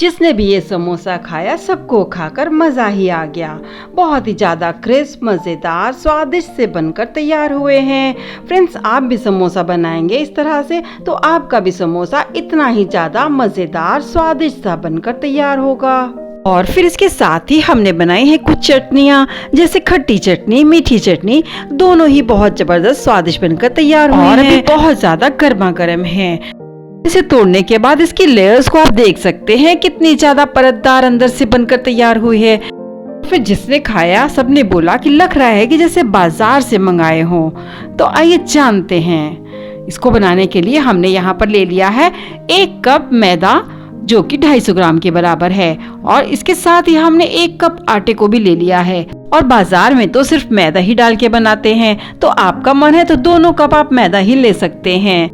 जिसने भी ये समोसा खाया सबको खाकर मज़ा ही आ गया। बहुत ही ज़्यादा क्रिस्प, मज़ेदार, स्वादिष्ट से बनकर तैयार हुए हैं। फ्रेंड्स, आप भी समोसा बनाएंगे इस तरह से तो आपका भी समोसा इतना ही ज़्यादा मज़ेदार, स्वादिष्ट सा बनकर तैयार होगा। और फिर इसके साथ ही हमने बनाई है कुछ चटनियाँ, जैसे खट्टी चटनी, मीठी चटनी, दोनों ही बहुत जबरदस्त स्वादिष्ट बनकर तैयार हुई हैं और अभी बहुत ज़्यादा गर्मा गर्म है। इसे तोड़ने के बाद इसकी लेयर्स को आप देख सकते हैं कितनी ज्यादा परतदार अंदर से बनकर तैयार हुई है। फिर जिसने खाया सबने बोला कि लग रहा है कि जैसे बाजार से मंगाए हो। तो आइए जानते हैं। इसको बनाने के लिए हमने यहाँ पर ले लिया है 1 कप मैदा, जो कि 250 ग्राम के बराबर है, और इसके साथ ही हमने 1 कप आटे को भी ले लिया है। और बाजार में तो सिर्फ मैदा ही डाल के बनाते हैं, तो आपका मन है तो दोनों कप आप मैदा ही ले सकते हैं।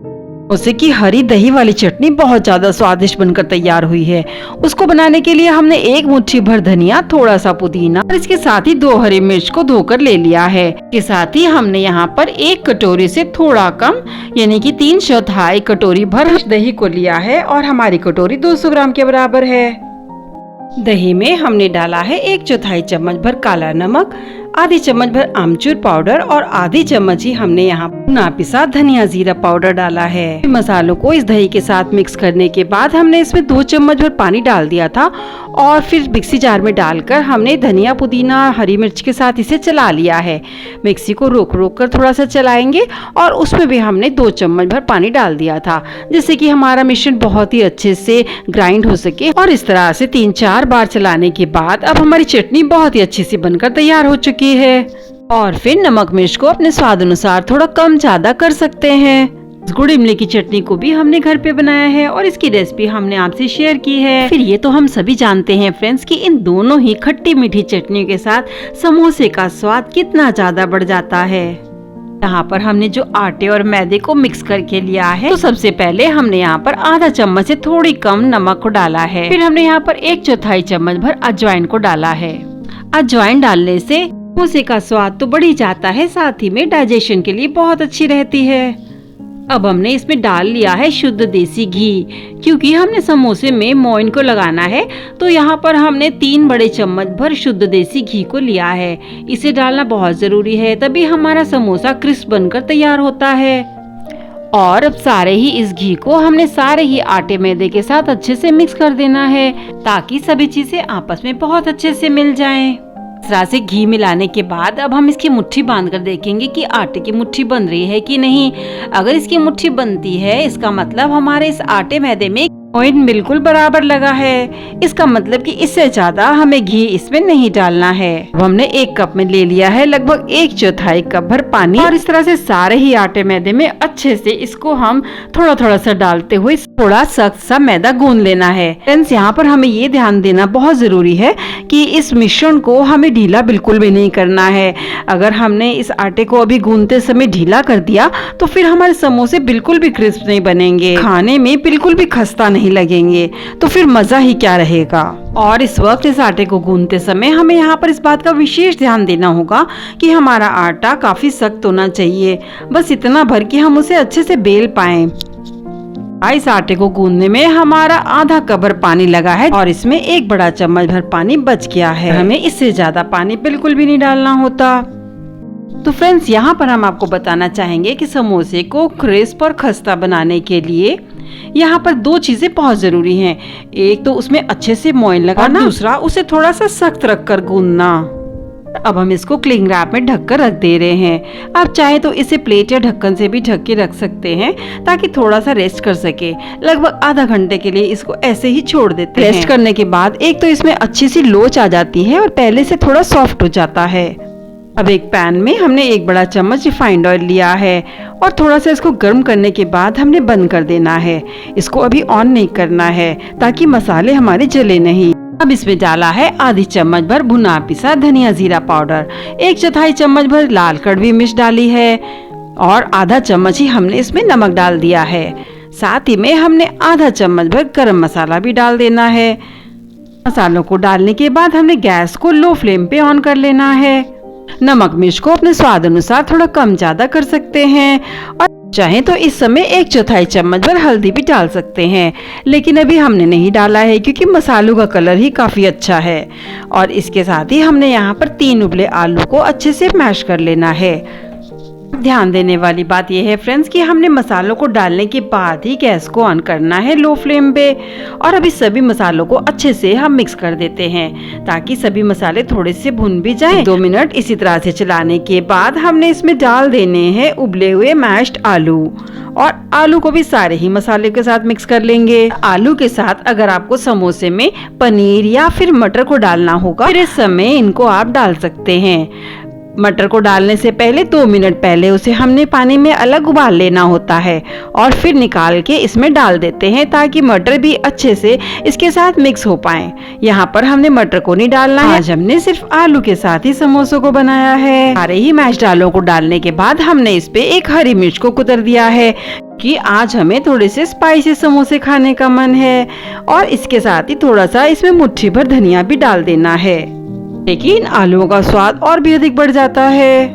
उससे की हरी दही वाली चटनी बहुत ज्यादा स्वादिष्ट बनकर तैयार हुई है। उसको बनाने के लिए हमने 1 मुट्ठी भर धनिया, थोड़ा सा पुदीना और इसके साथ ही 2 हरी मिर्च को धोकर ले लिया है। इसके साथ ही हमने यहाँ पर 1 कटोरी से थोड़ा कम यानी कि 3/4 कटोरी भर दही को लिया है और हमारी कटोरी 200 ग्राम के बराबर है। दही में हमने डाला है 1/4 चम्मच भर काला नमक, आधी चम्मच भर आमचूर पाउडर और आधी चम्मच ही हमने यहाँ भुना पिसा धनिया जीरा पाउडर डाला है। मसालों को इस दही के साथ मिक्स करने के बाद हमने इसमें 2 चम्मच भर पानी डाल दिया था और फिर मिक्सी जार में डालकर हमने धनिया, पुदीना, हरी मिर्च के साथ इसे चला लिया है। मिक्सी को रोक रोक कर थोड़ा सा चलाएंगे और उसमें भी हमने 2 चम्मच भर पानी डाल दिया था, जिससे कि हमारा मिश्रण बहुत ही अच्छे से ग्राइंड हो सके। और इस तरह से 3-4 बार चलाने के बाद अब हमारी चटनी बहुत ही अच्छी सी बनकर तैयार हो चुकी है। और फिर नमक मिर्च को अपने स्वाद अनुसार थोड़ा कम ज्यादा कर सकते हैं। गुड़ इमली की चटनी को भी हमने घर पे बनाया है और इसकी रेसिपी हमने आपसे शेयर की है। फिर ये तो हम सभी जानते हैं फ्रेंड्स कि इन दोनों ही खट्टी मीठी चटनी के साथ समोसे का स्वाद कितना ज्यादा बढ़ जाता है। यहाँ पर हमने जो आटे और मैदे को मिक्स करके लिया है, तो सबसे पहले हमने यहाँ पर आधा चम्मच से थोड़ी कम नमक को डाला है। फिर हमने यहाँ पर 1/4 चम्मच भर अजवाइन को डाला है। अजवाइन डालने से समोसे का स्वाद तो बढ़ ही जाता है, साथ ही में डाइजेशन के लिए बहुत अच्छी रहती है। अब हमने इसमें डाल लिया है शुद्ध देसी घी, क्योंकि हमने समोसे में मोइन को लगाना है, तो यहाँ पर हमने 3 बड़े चम्मच भर शुद्ध देसी घी को लिया है। इसे डालना बहुत जरूरी है, तभी हमारा समोसा क्रिस्प बनकर तैयार होता है। और अब सारे ही इस घी को हमने सारे ही आटे मैदे के साथ अच्छे से मिक्स कर देना है, ताकि सभी चीजें आपस में बहुत अच्छे से मिल जाएं। इस तरह से घी मिलाने के बाद अब हम इसकी मुट्ठी बांध कर देखेंगे कि आटे की मुट्ठी बन रही है कि नहीं। अगर इसकी मुट्ठी बनती है, इसका मतलब हमारे इस आटे मैदे में मोइन बिल्कुल बराबर लगा है। इसका मतलब कि इससे ज्यादा हमें घी इसमें नहीं डालना है। अब हमने 1 कप में ले लिया है लगभग 1/4 कप भर पानी और इस तरह से सारे ही आटे मैदे में अच्छे से इसको हम थोड़ा थोड़ा सा डालते हुए थोड़ा सख्त सा मैदा गूंद लेना है। फ्रेंड्स, यहाँ पर हमें ये ध्यान देना बहुत जरूरी है कि इस मिश्रण को हमें ढीला बिल्कुल भी नहीं करना है। अगर हमने इस आटे को अभी गूंदते समय ढीला कर दिया तो फिर हमारे समोसे बिल्कुल भी क्रिस्प नहीं बनेंगे, खाने में बिल्कुल भी खस्ता नहीं लगेंगे, तो फिर मजा ही क्या रहेगा। और इस वक्त इस आटे को गूंदते समय हमें यहाँ पर इस बात का विशेष ध्यान देना होगा कि हमारा आटा काफी सख्त होना चाहिए, बस इतना भर कि हम उसे अच्छे से बेल पाएं। इस आटे को गूंदने में हमारा आधा कप भर पानी लगा है और इसमें 1 बड़ा चम्मच भर पानी बच गया है। हमें इससे ज्यादा पानी बिल्कुल भी नहीं डालना होता। तो फ्रेंड्स, यहाँ पर हम आपको बताना चाहेंगे कि समोसे को क्रिस्प और खस्ता बनाने के लिए यहाँ पर 2 चीजें बहुत जरूरी हैं। एक तो उसमें अच्छे से मोइन लगाना, दूसरा उसे थोड़ा सा सख्त रखकर गूंदना। अब हम इसको क्लिंग रैप में ढककर रख दे रहे हैं। आप चाहे तो इसे प्लेट या ढक्कन से भी ढक के रख सकते हैं, ताकि थोड़ा सा रेस्ट कर सके। लगभग आधा घंटे के लिए इसको ऐसे ही छोड़ देते हैं। रेस्ट करने के बाद एक तो इसमें अच्छी सी लोच आ जाती है और पहले से थोड़ा सॉफ्ट हो जाता है। अब एक पैन में हमने 1 बड़ा चम्मच रिफाइंड ऑयल लिया है और थोड़ा सा इसको गर्म करने के बाद हमने बंद कर देना है। इसको अभी ऑन नहीं करना है, ताकि मसाले हमारे जले नहीं। अब इसमें डाला है आधी चम्मच भर भुना पिसा धनिया जीरा पाउडर, 1/4 चम्मच भर लाल कड़वी मिर्च डाली है और आधा चम्मच ही हमने इसमें नमक डाल दिया है। साथ ही में हमने आधा चम्मच भर गरम मसाला भी डाल देना है। मसालों को डालने के बाद हमने गैस को लो फ्लेम पे ऑन कर लेना है। नमक मिर्च को अपने स्वाद अनुसार थोड़ा कम ज्यादा कर सकते हैं और चाहे तो इस समय 1/4 चम्मच भर हल्दी भी डाल सकते हैं, लेकिन अभी हमने नहीं डाला है क्योंकि मसालों का कलर ही काफ़ी अच्छा है। और इसके साथ ही हमने यहाँ पर 3 उबले आलू को अच्छे से मैश कर लेना है। ध्यान देने वाली बात यह है फ्रेंड्स कि हमने मसालों को डालने के बाद ही गैस को ऑन करना है लो फ्लेम पे। और अभी सभी मसालों को अच्छे से हम मिक्स कर देते हैं ताकि सभी मसाले थोड़े से भुन भी जाएं। 2 मिनट इसी तरह से चलाने के बाद हमने इसमें डाल देने हैं उबले हुए मैश्ड आलू, और आलू को भी सारे ही मसाले के साथ मिक्स कर लेंगे। आलू के साथ अगर आपको समोसे में पनीर या फिर मटर को डालना होगा फिर इस समय इनको आप डाल सकते हैं। मटर को डालने से पहले 2 मिनट पहले उसे हमने पानी में अलग उबाल लेना होता है और फिर निकाल के इसमें डाल देते हैं ताकि मटर भी अच्छे से इसके साथ मिक्स हो पाए। यहाँ पर हमने मटर को नहीं डालना है, आज हमने सिर्फ आलू के साथ ही समोसों को बनाया है। सारे ही मैश्ड आलू को डालने के बाद हमने इस पे एक हरी मिर्च को कुतर दिया है कि आज हमें थोड़े से स्पाइसी समोसे खाने का मन है, और इसके साथ ही थोड़ा सा इसमें मुट्ठी भर धनिया भी डाल देना है, लेकिन आलूओं का स्वाद और भी अधिक बढ़ जाता है।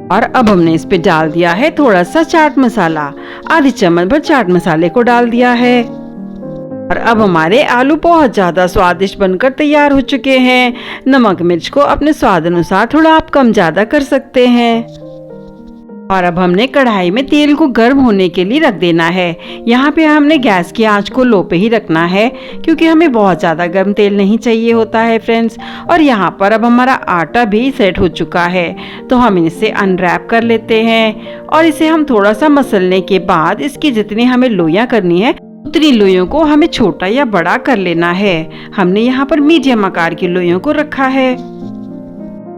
और अब हमने इस पे डाल दिया है थोड़ा सा चाट मसाला, आधी चम्मच भर चाट मसाले को डाल दिया है। और अब हमारे आलू बहुत ज्यादा स्वादिष्ट बनकर तैयार हो चुके हैं। नमक मिर्च को अपने स्वाद अनुसार थोड़ा आप कम ज्यादा कर सकते हैं। और अब हमने कढ़ाई में तेल को गर्म होने के लिए रख देना है। यहाँ पे हमने गैस की आंच को लो पे ही रखना है क्योंकि हमें बहुत ज़्यादा गर्म तेल नहीं चाहिए होता है फ्रेंड्स। और यहाँ पर अब हमारा आटा भी सेट हो चुका है, तो हम इसे अनरैप कर लेते हैं और इसे हम थोड़ा सा मसलने के बाद इसकी जितनी हमें लोइयाँ करनी है उतनी लोइयों को हमें छोटा या बड़ा कर लेना है। हमने यहाँ पर मीडियम आकार की लोइयों को रखा है।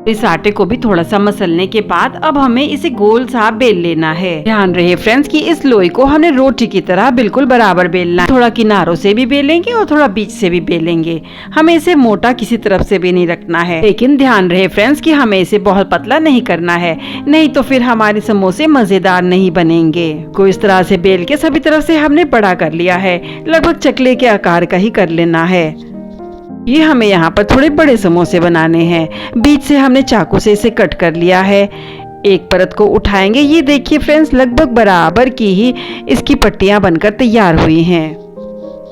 इस आटे को भी थोड़ा सा मसलने के बाद अब हमें इसे गोल सा बेल लेना है। ध्यान रहे फ्रेंड्स कि इस लोई को हमने रोटी की तरह बिल्कुल बराबर बेलना है। थोड़ा किनारों से भी बेलेंगे और थोड़ा बीच से भी बेलेंगे। हमें इसे मोटा किसी तरफ से भी नहीं रखना है, लेकिन ध्यान रहे फ्रेंड्स कि हमें इसे बहुत पतला नहीं करना है, नहीं तो फिर हमारे समोसे मजेदार नहीं बनेंगे। को इस तरह से बेल के सभी तरफ से हमने बड़ा कर लिया है, लगभग चकले के आकार का ही कर लेना है। ये हमें यहाँ पर थोड़े बड़े समोसे बनाने हैं। बीच से हमने चाकू से इसे कट कर लिया है। एक परत को उठाएंगे, ये देखिए फ्रेंड्स लगभग बराबर की ही इसकी पट्टियां बनकर तैयार हुई हैं।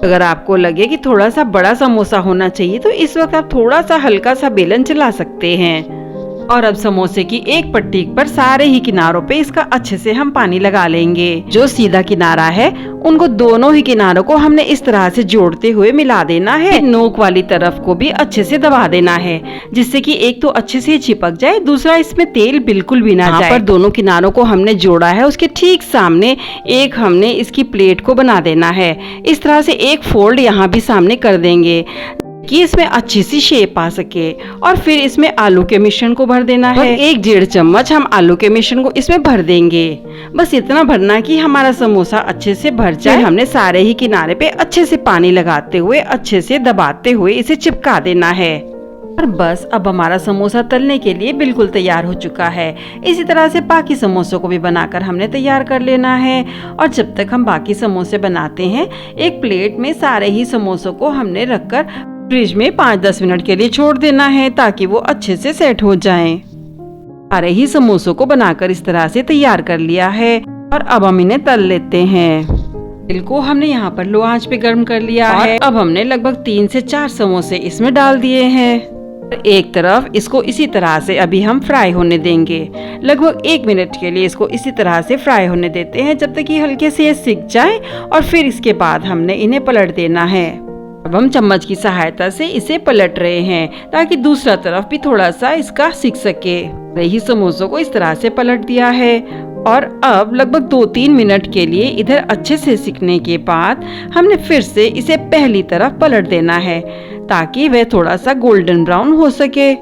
अगर आपको लगे कि थोड़ा सा बड़ा समोसा होना चाहिए तो इस वक्त आप थोड़ा सा हल्का सा बेलन चला सकते हैं। और अब समोसे की एक पट्टी पर सारे ही किनारों पे इसका अच्छे से हम पानी लगा लेंगे। जो सीधा किनारा है उनको दोनों ही किनारों को हमने इस तरह से जोड़ते हुए मिला देना है। नोक वाली तरफ को भी अच्छे से दबा देना है, जिससे कि एक तो अच्छे से चिपक जाए, दूसरा इसमें तेल बिल्कुल भी ना जाए। पर दोनों किनारों को हमने जोड़ा है, उसके ठीक सामने एक हमने इसकी प्लेट को बना देना है। इस तरह से एक फोल्ड यहाँ भी सामने कर देंगे कि इसमें अच्छी सी शेप आ सके। और फिर इसमें आलू के मिश्रण को भर देना है। 1-1.5 चम्मच हम आलू के मिश्रण को इसमें भर देंगे। बस इतना भरना कि हमारा समोसा अच्छे से भर जाए। हमने सारे ही किनारे पे अच्छे से पानी लगाते हुए अच्छे से दबाते हुए इसे चिपका देना है। और बस अब हमारा समोसा तलने के लिए बिल्कुल तैयार हो चुका है। इसी तरह से बाकी समोसों को भी बनाकर हमने तैयार कर लेना है। और जब तक हम बाकी समोसे बनाते हैं, एक प्लेट में सारे ही समोसों को हमने रखकर फ्रिज में 5-10 मिनट के लिए छोड़ देना है ताकि वो अच्छे से सेट हो जाएं। सारे ही समोसों को बनाकर इस तरह से तैयार कर लिया है और अब हम इन्हें तल लेते हैं। तेल को हमने यहाँ पर लो आंच पे गर्म कर लिया है। अब हमने लगभग 3 से 4 समोसे इसमें डाल दिए हैं। एक तरफ इसको इसी तरह से अभी हम फ्राई होने देंगे। लगभग 1 मिनट के लिए इसको इसी तरह से फ्राई होने देते हैं जब तक ये हल्के से सिक जाए, और फिर इसके बाद हमने इन्हें पलट देना है। अब हम चम्मच की सहायता से इसे पलट रहे हैं ताकि दूसरा तरफ भी थोड़ा सा इसका सिक सके। रही समोसों को इस तरह से पलट दिया है और अब लगभग 2-3 मिनट के लिए इधर अच्छे से सिकने के बाद हमने फिर से इसे पहली तरफ पलट देना है ताकि वह थोड़ा सा गोल्डन ब्राउन हो सके।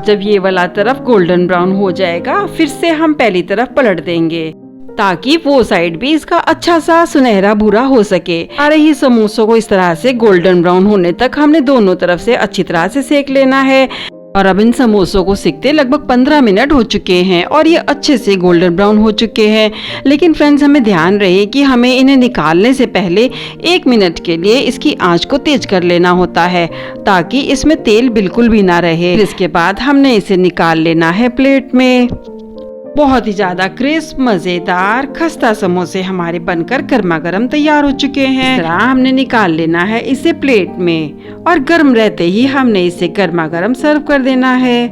जब ये वाला तरफ गोल्डन ब्राउन हो जाएगा फिर से हम पहली तरफ पलट देंगे ताकि वो साइड भी इसका अच्छा सा सुनहरा भूरा हो सके। सारे ही समोसों को इस तरह से गोल्डन ब्राउन होने तक हमने दोनों तरफ से अच्छी तरह से सेक लेना है। और अब इन समोसों को सिकते लगभग 15 मिनट हो चुके हैं और ये अच्छे से गोल्डन ब्राउन हो चुके हैं। लेकिन फ्रेंड्स हमें ध्यान रहे कि हमें इन्हें निकालने से पहले 1 मिनट के लिए इसकी आंच को तेज कर लेना होता है ताकि इसमें तेल बिल्कुल भी ना रहे। इसके बाद हमने इसे निकाल लेना है प्लेट में। बहुत ही ज्यादा क्रिस्प मजेदार खस्ता समोसे हमारे बनकर गर्मा गर्म तैयार हो चुके हैं। इस तरह हमने निकाल लेना है इसे प्लेट में और गर्म रहते ही हमने इसे गर्मा गर्म सर्व कर देना है।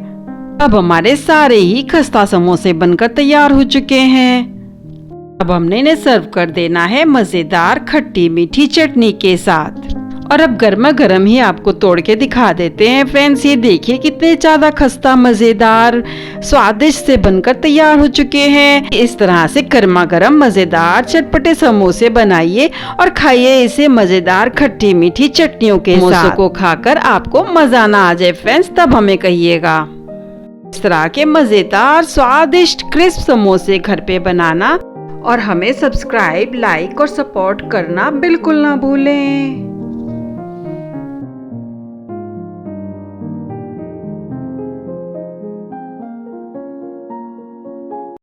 अब हमारे सारे ही खस्ता समोसे बनकर तैयार हो चुके हैं। अब हमने इन्हें सर्व कर देना है मजेदार खट्टी मीठी चटनी के साथ। और अब गर्मा गर्म ही आपको तोड़ के दिखा देते हैं फ्रेंड्स। ये देखिए कितने ज्यादा खस्ता मजेदार स्वादिष्ट से बनकर तैयार हो चुके हैं। इस तरह से गर्मा गर्म मजेदार चटपटे समोसे बनाइए और खाइए इसे मजेदार खट्टी मीठी चटनियों के साथ। समोसों को खाकर आपको मजा ना आ जाए फ्रेंड्स, तब हमें कहिएगा। इस तरह के मजेदार स्वादिष्ट क्रिस्प समोसे घर पे बनाना और हमें सब्सक्राइब, लाइक और सपोर्ट करना बिल्कुल ना भूलें।